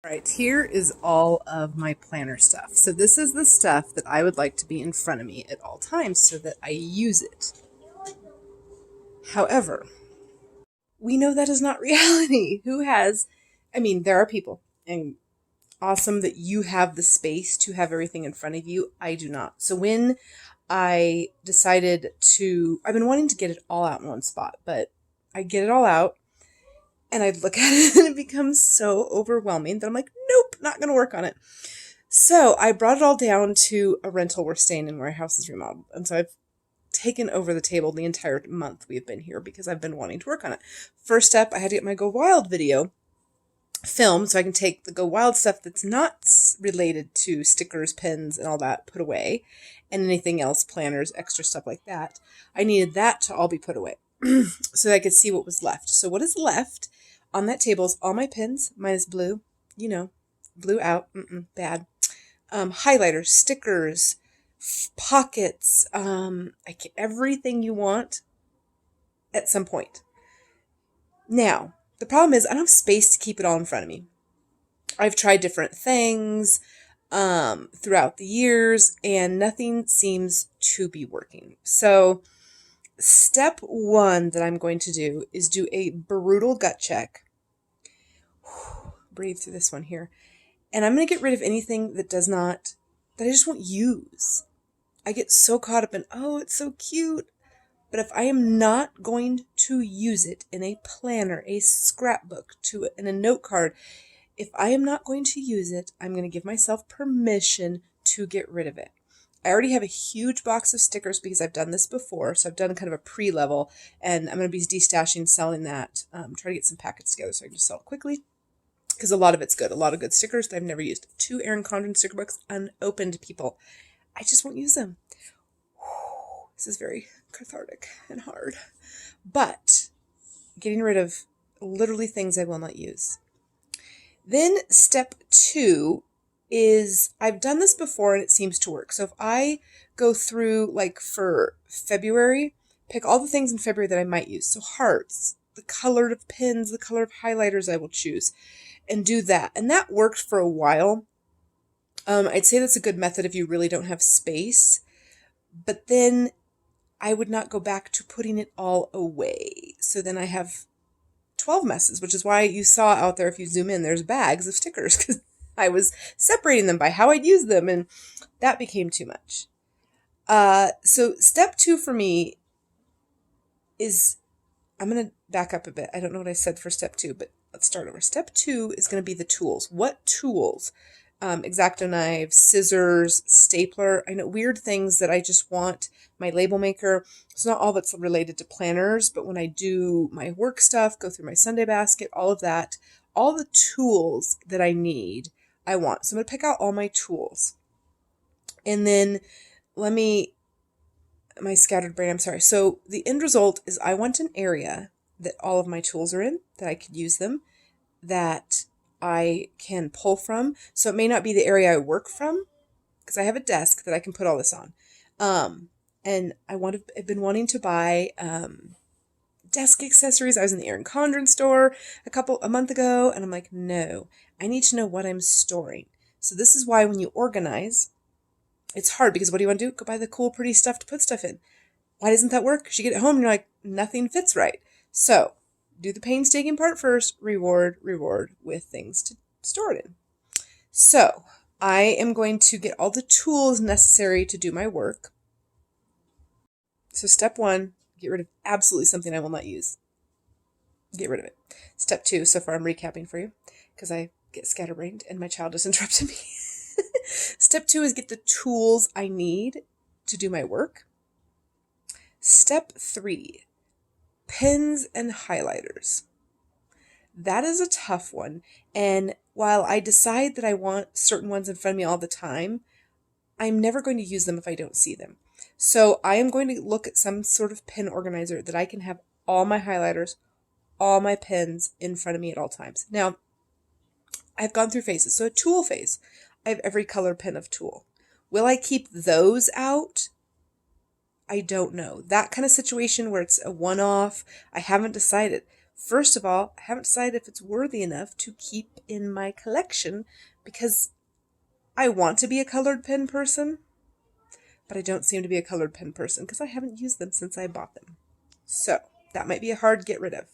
All right, here is all of my planner stuff. So this is the stuff that I would like to be in front of me at all times so that I use it. However, we know that is not reality. There are people, and awesome that you have the space to have everything in front of you. I do not. So when I decided I've been wanting to get it all out in one spot, but I get it all out and I'd look at it and it becomes so overwhelming that I'm like, nope, not going to work on it. So I brought it all down to a rental we're staying in where our house is remodeled. And so I've taken over the table the entire month we've been here because I've been wanting to work on it. First step, I had to get my Go Wild video filmed so I can take the Go Wild stuff that's not related to stickers, pins, and all that put away, and anything else, planners, extra stuff like that. I needed that to all be put away so that I could see what was left. So what is left on that table is all my pins, minus blue, blue out, bad. Highlighters, stickers, pockets, everything you want at some point. Now, the problem is I don't have space to keep it all in front of me. I've tried different things throughout the years, and nothing seems to be working. So step one that I'm going to do is do a brutal gut check. Breathe through this one here. And I'm going to get rid of anything that I just won't use. I get so caught up in, oh, it's so cute. But if I am not going to use it in a planner, a scrapbook, in a note card, if I am not going to use it, I'm going to give myself permission to get rid of it. I already have a huge box of stickers because I've done this before. So I've done kind of a pre-level, and I'm going to be destashing, selling that, try to get some packets together so I can just sell it quickly. Because a lot of it's good. A lot of good stickers that I've never used. 2 Erin Condren sticker books unopened, people. I just won't use them. This is very cathartic and hard. But getting rid of literally things I will not use. Then step 2 is, I've done this before and it seems to work. So if I go through, like for February, pick all the things in February that I might use. So hearts, the color of pins, the color of highlighters I will choose, and do that. And that worked for a while. I'd say that's a good method if you really don't have space. But then I would not go back to putting it all away. So then I have 12 messes, which is why you saw out there, if you zoom in, there's bags of stickers because I was separating them by how I'd use them, and that became too much. So step 2 for me is, I'm going to back up a bit. I don't know what I said for step 2, but let's start over. Step 2 is going to be the tools. What tools? X-Acto knives, scissors, stapler. I know, weird things that I just want. My label maker. It's not all that's related to planners, but when I do my work stuff, go through my Sunday basket, all of that, all the tools that I need, I want. So I'm going to pick out all my tools. And then my scattered brain, I'm sorry. So the end result is I want an area that all of my tools are in, that I could use them, that I can pull from. So it may not be the area I work from, because I have a desk that I can put all this on. And I've been wanting to buy desk accessories. I was in the Erin Condren store a month ago, and I'm like, no, I need to know what I'm storing. So this is why when you organize, it's hard, because what do you want to do? Go buy the cool, pretty stuff to put stuff in. Why doesn't that work? Because you get it home and you're like, nothing fits right. So do the painstaking part first, reward with things to store it in. So I am going to get all the tools necessary to do my work. So step 1, get rid of absolutely something I will not use. Get rid of it. Step 2, so far I'm recapping for you because I get scatterbrained and my child just interrupted me. Step 2 is get the tools I need to do my work. Step 3, pens and highlighters. That is a tough one. And while I decide that I want certain ones in front of me all the time, I'm never going to use them if I don't see them. So I am going to look at some sort of pen organizer that I can have all my highlighters, all my pens in front of me at all times. Now, I've gone through phases. So a tool phase, I have every color pen of tool. Will I keep those out? I don't know. That kind of situation where it's a one-off, I haven't decided. First of all, I haven't decided if it's worthy enough to keep in my collection because I want to be a colored pen person, but I don't seem to be a colored pen person because I haven't used them since I bought them. So that might be a hard get rid of.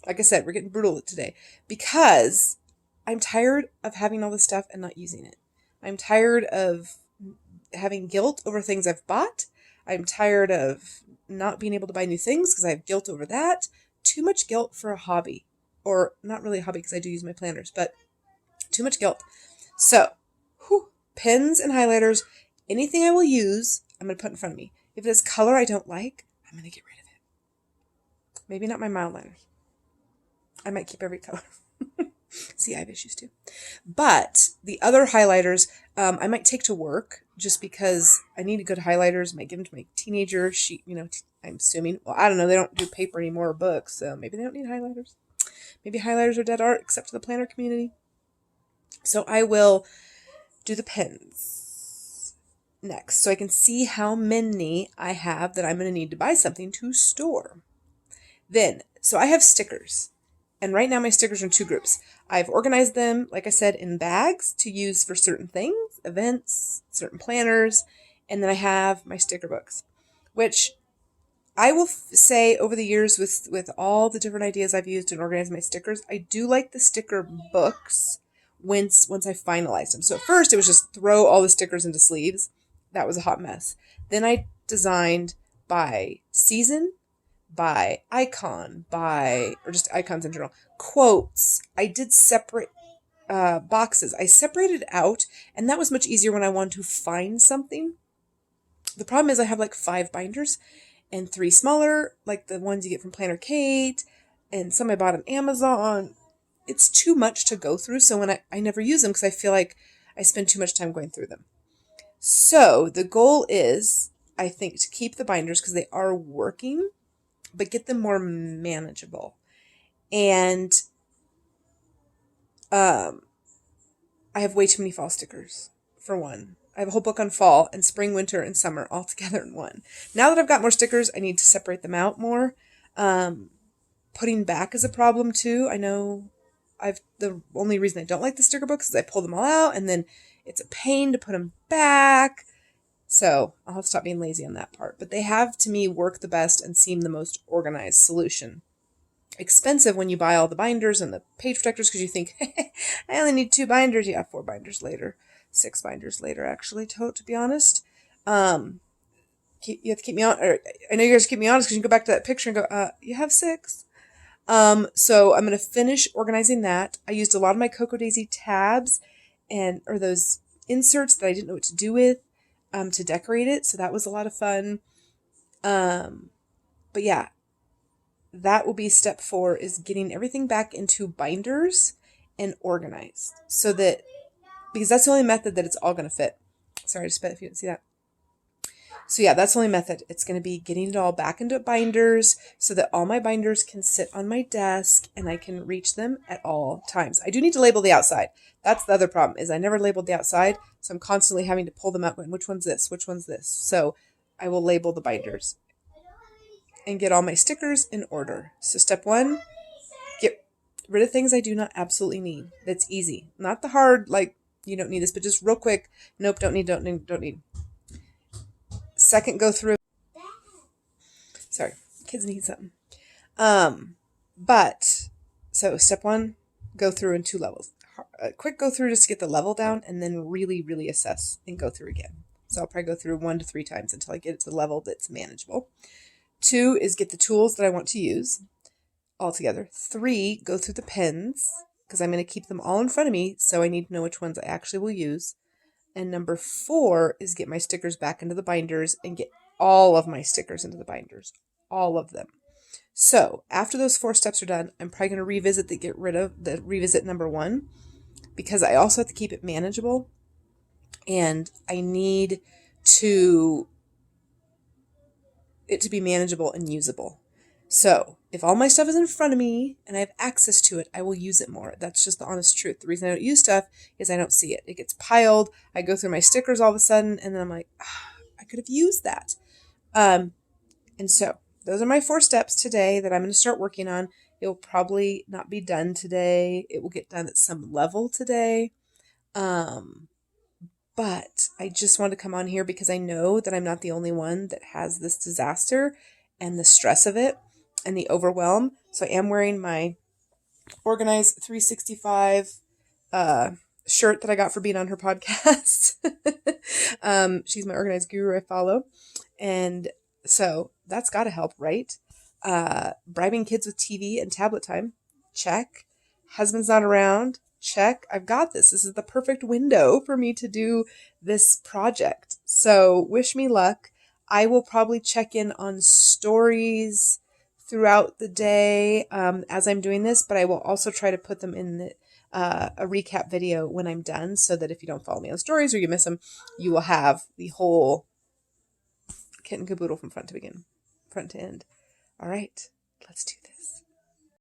Like I said, we're getting brutal today because I'm tired of having all this stuff and not using it. I'm tired of having guilt over things I've bought. I'm tired of not being able to buy new things because I have guilt over that. Too much guilt for a hobby. Or not really a hobby because I do use my planners, but too much guilt. So, pens and highlighters, anything I will use, I'm going to put in front of me. If it is color I don't like, I'm going to get rid of it. Maybe not my mild liners. I might keep every color. See, I have issues too. But the other highlighters, I might take to work just because I need good highlighters. I might give them to my teenager. I'm assuming, well, I don't know. They don't do paper anymore or books, so maybe they don't need highlighters. Maybe highlighters are dead art, except to the planner community. So I will do the pens next, so I can see how many I have that I'm going to need to buy something to store. Then, so I have stickers. And right now my stickers are in two groups. I've organized them, like I said, in bags to use for certain things, events, certain planners, and then I have my sticker books, which I will say over the years with all the different ideas I've used and organized my stickers, I do like the sticker books once I finalized them. So at first it was just throw all the stickers into sleeves. That was a hot mess. Then I designed by season, by icon, or just icons in general, quotes. I did separate boxes. I separated out, and that was much easier when I wanted to find something. The problem is I have like 5 binders and 3 smaller, like the ones you get from Planner Kate, and some I bought on Amazon. It's too much to go through, so when I never use them because I feel like I spend too much time going through them. So the goal is, I think, to keep the binders because they are working, but get them more manageable. And I have way too many fall stickers, for one. I have a whole book on fall and spring, winter, and summer all together in one. Now that I've got more stickers, I need to separate them out more. Putting back is a problem too. I know the only reason I don't like the sticker books is I pull them all out and then it's a pain to put them back. So I'll have to stop being lazy on that part. But they have, to me, worked the best and seem the most organized solution. Expensive when you buy all the binders and the page protectors because you think, I only need 2 binders. Yeah, 4 binders later. 6 binders later, actually, to be honest. You have to keep me on. Or I know you guys keep me honest because you can go back to that picture and go, you have 6. So I'm going to finish organizing that. I used a lot of my Cocoa Daisy tabs or those inserts that I didn't know what to do with. To decorate it, so that was a lot of fun. But yeah, that will be step 4, is getting everything back into binders and organized, so that, because that's the only method that it's all going to fit. Sorry to spit if you didn't see that. So yeah, that's the only method. It's going to be getting it all back into binders so that all my binders can sit on my desk and I can reach them at all times. I do need to label the outside. That's the other problem, is I never labeled the outside, so I'm constantly having to pull them out going, which one's this? Which one's this? So I will label the binders and get all my stickers in order. So step 1, get rid of things I do not absolutely need. That's easy. Not the hard, like, you don't need this, but just real quick, nope, don't need. Second, go through. Sorry, kids need something. So step 1, go through in 2 levels. A quick go through just to get the level down, and then really, really assess and go through again. So I'll probably go through 1 to 3 times until I get it to the level that's manageable. 2 is get the tools that I want to use all together. 3, go through the pens, because I'm going to keep them all in front of me, so I need to know which ones I actually will use. And number 4 is get my stickers back into the binders and get all of my stickers into the binders. All of them. So after those 4 steps are done, I'm probably going to revisit number 1, because I also have to keep it manageable, and I need it to be manageable and usable. So if all my stuff is in front of me and I have access to it, I will use it more. That's just the honest truth. The reason I don't use stuff is I don't see it. It gets piled. I go through my stickers all of a sudden, and then I'm like, I could have used that. And so those are my 4 steps today that I'm going to start working on. It will probably not be done today. It will get done at some level today. But I just wanted to come on here because I know that I'm not the only one that has this disaster and the stress of it and the overwhelm. So I am wearing my Organize 365 shirt that I got for being on her podcast. She's my organized guru I follow. And so that's got to help, right? Bribing kids with TV and tablet time. Check. Husband's not around. Check. I've got this. This is the perfect window for me to do this project. So wish me luck. I will probably check in on stories throughout the day as I'm doing this, but I will also try to put them in a recap video when I'm done, so that if you don't follow me on stories or you miss them, you will have the whole kit and caboodle from front to end. All right, let's do this.